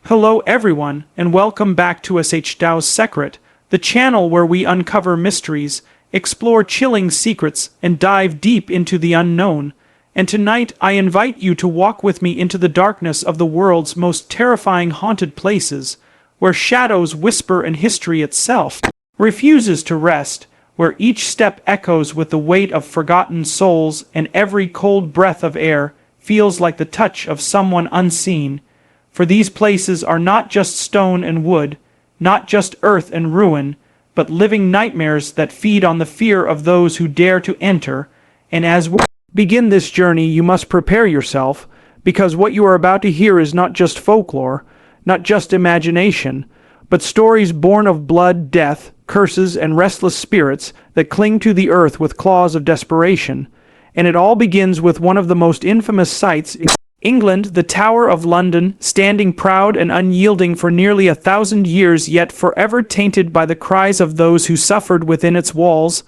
Hello everyone, and welcome back to Shdows Secrit, the channel where we uncover mysteries, explore chilling secrets, and dive deep into the unknown. And tonight I invite you to walk with me into the darkness of the world's most terrifying haunted places, where shadows whisper and history itself refuses to rest, where each step echoes with the weight of forgotten souls and every cold breath of air feels like the touch of someone unseen. For these places are not just stone and wood, not just earth and ruin, but living nightmares that feed on the fear of those who dare to enter. And as we begin this journey, you must prepare yourself, because what you are about to hear is not just folklore, not just imagination, but stories born of blood, death, curses, and restless spirits that cling to the earth with claws of desperation. And it all begins with one of the most infamous sights in England, the Tower of London, standing proud and unyielding for nearly 1,000 years, yet forever tainted by the cries of those who suffered within its walls,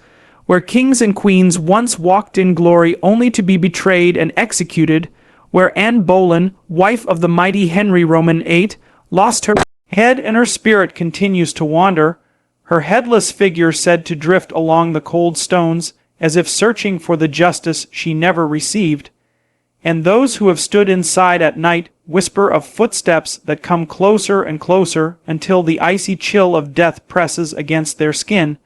where kings and queens once walked in glory only to be betrayed and executed, where Anne Boleyn, wife of the mighty Henry Roman VIII, lost her head and her spirit continues to wander, her headless figure said to drift along the cold stones, as if searching for the justice she never received. And those who have stood inside at night whisper of footsteps that come closer and closer until the icy chill of death presses against their skin.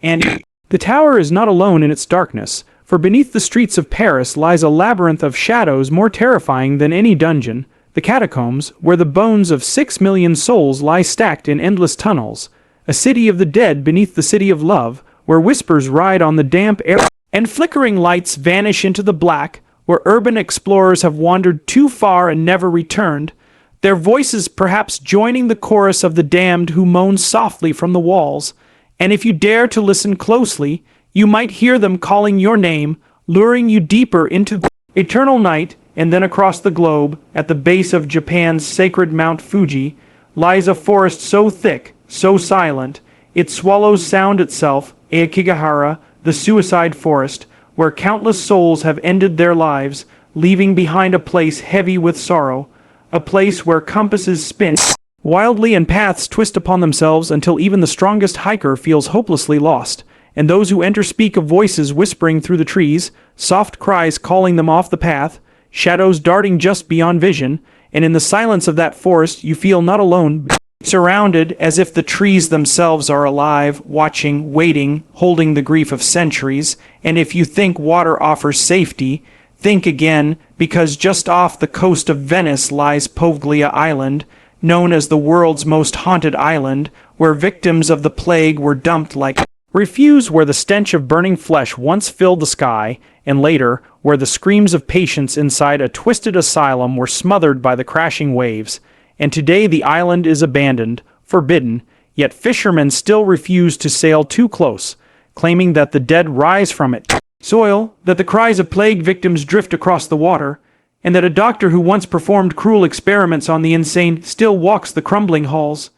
And the tower is not alone in its darkness, for beneath the streets of Paris lies a labyrinth of shadows more terrifying than any dungeon, the catacombs, where the bones of 6 million souls lie stacked in endless tunnels, a city of the dead beneath the city of love, where whispers ride on the damp air and flickering lights vanish into the black, where urban explorers have wandered too far and never returned, their voices perhaps joining the chorus of the damned who moan softly from the walls. And if you dare to listen closely, you might hear them calling your name, luring you deeper into the eternal night. And then across the globe, at the base of Japan's sacred Mount Fuji, lies a forest so thick, so silent, it swallows sound itself, Aokigahara, the suicide forest, where countless souls have ended their lives, leaving behind a place heavy with sorrow, a place where compasses spin wildly and paths twist upon themselves until even the strongest hiker feels hopelessly lost, and those who enter speak of voices whispering through the trees, soft cries calling them off the path, shadows darting just beyond vision, and in the silence of that forest you feel not alone, surrounded as if the trees themselves are alive, watching, waiting, holding the grief of centuries. And if you think water offers safety, think again, because just off the coast of Venice lies Poveglia Island, known as the world's most haunted island, where victims of the plague were dumped like refuse, where the stench of burning flesh once filled the sky, and later, where the screams of patients inside a twisted asylum were smothered by the crashing waves. And today the island is abandoned, forbidden, yet fishermen still refuse to sail too close, claiming that the dead rise from it soil, that the cries of plague victims drift across the water, and that a doctor who once performed cruel experiments on the insane still walks the crumbling halls,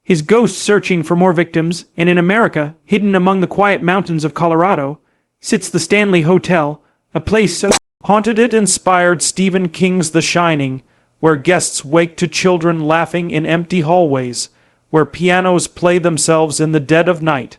his ghost searching for more victims. And in America, hidden among the quiet mountains of Colorado, sits the Stanley Hotel, a place so haunted it inspired Stephen King's The Shining, where guests wake to children laughing in empty hallways, where pianos play themselves in the dead of night,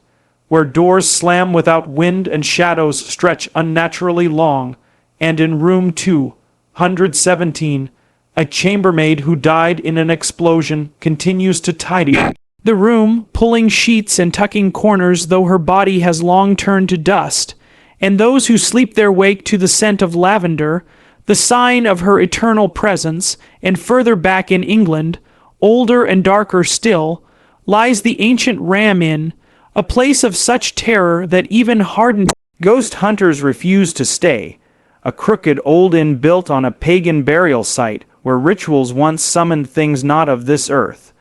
where doors slam without wind and shadows stretch unnaturally long. And in room 217, a chambermaid who died in an explosion continues to tidy the room, pulling sheets and tucking corners, though her body has long turned to dust. And those who sleep their wake to the scent of lavender, the sign of her eternal presence. And further back in England, older and darker still, lies the ancient Ram Inn, a place of such terror that even hardened ghost hunters refuse to stay, a crooked old inn built on a pagan burial site where rituals once summoned things not of this earth.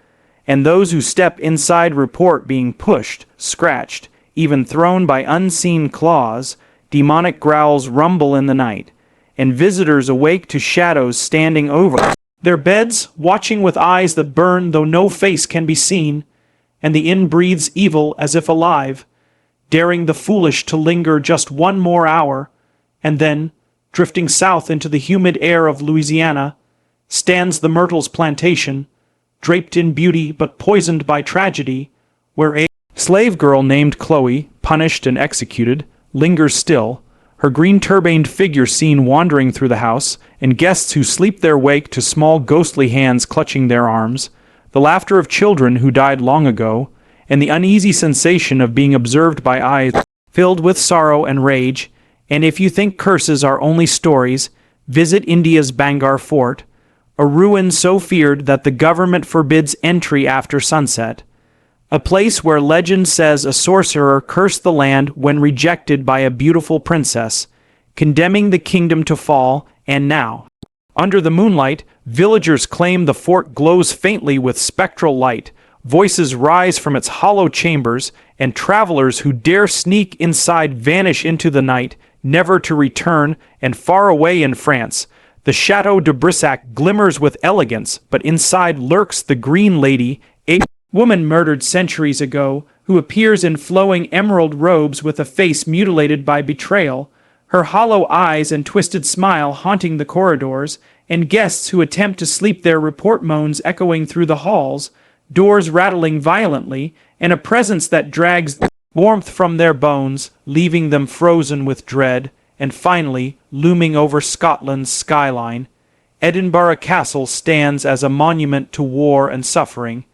And those who step inside report being pushed, scratched, even thrown by unseen claws. Demonic growls rumble in the night, and visitors awake to shadows standing over their beds, watching with eyes that burn though no face can be seen. And the inn breathes evil as if alive, daring the foolish to linger just one more hour. And then, drifting south into the humid air of Louisiana, stands the Myrtles plantation, draped in beauty but poisoned by tragedy, where a slave girl named Chloe, punished and executed, lingers still, her green turbaned figure seen wandering through the house, and guests who sleep their wake to small ghostly hands clutching their arms, the laughter of children who died long ago, and the uneasy sensation of being observed by eyes filled with sorrow and rage. And if you think curses are only stories, visit India's Bangar Fort, a ruin so feared that the government forbids entry after sunset, a place where legend says a sorcerer cursed the land when rejected by a beautiful princess, condemning the kingdom to fall. And now, under the moonlight, villagers claim the fort glows faintly with spectral light, voices rise from its hollow chambers, and travelers who dare sneak inside vanish into the night, never to return. And far away in France, the Chateau de Brissac glimmers with elegance, but inside lurks the Green Lady, a woman murdered centuries ago, who appears in flowing emerald robes with a face mutilated by betrayal, her hollow eyes and twisted smile haunting the corridors, and guests who attempt to sleep their report moans echoing through the halls, doors rattling violently, and a presence that drags warmth from their bones, leaving them frozen with dread. And finally, looming over Scotland's skyline, Edinburgh Castle stands as a monument to war and suffering,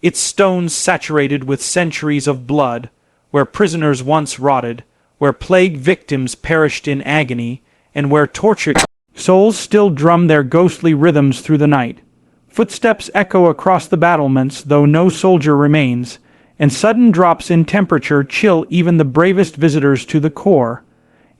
its stones saturated with centuries of blood, where prisoners once rotted, where plague victims perished in agony, and where tortured souls still drum their ghostly rhythms through the night. Footsteps echo across the battlements, though no soldier remains, and sudden drops in temperature chill even the bravest visitors to the core.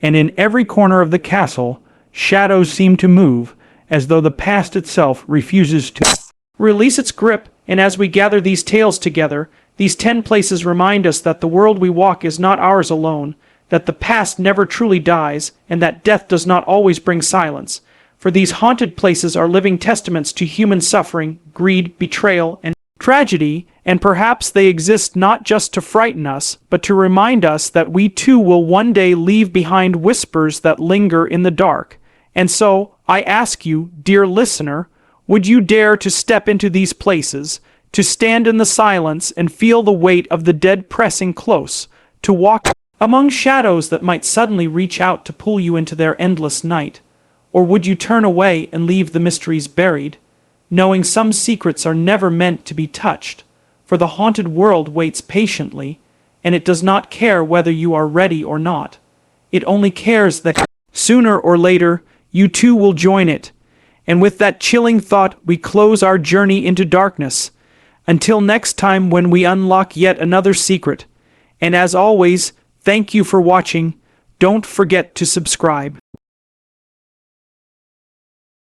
And in every corner of the castle, shadows seem to move, as though the past itself refuses to release its grip. And as we gather these tales together, these 10 places remind us that the world we walk is not ours alone, that the past never truly dies, and that death does not always bring silence. For these haunted places are living testaments to human suffering, greed, betrayal, and tragedy, and perhaps they exist not just to frighten us, but to remind us that we too will one day leave behind whispers that linger in the dark. And so, I ask you, dear listener, would you dare to step into these places, to stand in the silence and feel the weight of the dead pressing close, to walk among shadows that might suddenly reach out to pull you into their endless night? Or would you turn away and leave the mysteries buried, knowing some secrets are never meant to be touched, for the haunted world waits patiently, and it does not care whether you are ready or not. It only cares that sooner or later you too will join it. And with that chilling thought, we close our journey into darkness. Until next time, when we unlock yet another secret. And as always, thank you for watching. Don't forget to subscribe.